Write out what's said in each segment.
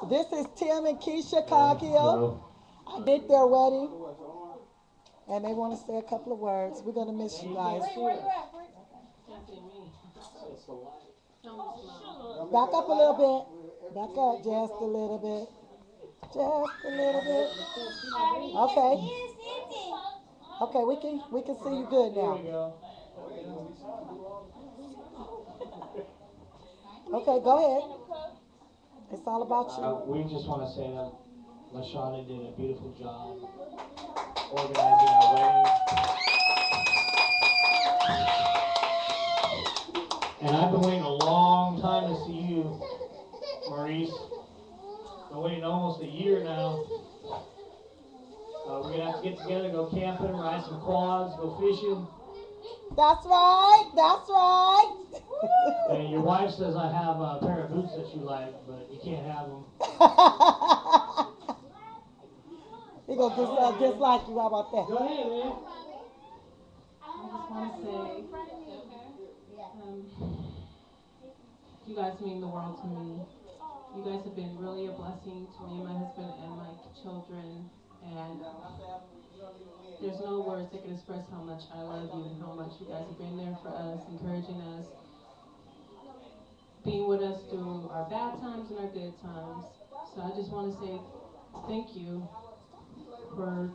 This is Tim and Keisha Coghill. I did their wedding, and they want to say a couple of words. We're going to miss you guys. Back up a little bit. Back up just a little bit. Just a little bit. Okay. Okay, we can see you good now. Okay, go ahead. It's all about you. We just want to say that LaShawna did a beautiful job organizing our wedding. And I've been waiting a long time to see you, Maurice. Been waiting almost a year now. We're going to have to get together, go camping, ride some quads, go fishing. That's right. That's right. And your wife says I have a pair of boots that you like, but you can't have them. He gonna just like you. How about that? Go ahead, man. I just want to say, you guys mean the world to me. You guys have been really a blessing to me and my husband and my children. And there's no words that can express how much I love you and how much you guys have been there for us, encouraging us, being with us through our bad times and our good times. So I just want to say thank you for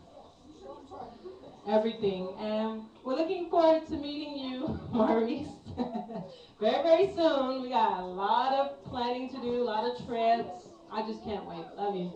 everything. And we're looking forward to meeting you, Maurice, very, very soon. We got a lot of planning to do, a lot of trips. I just can't wait. Love you.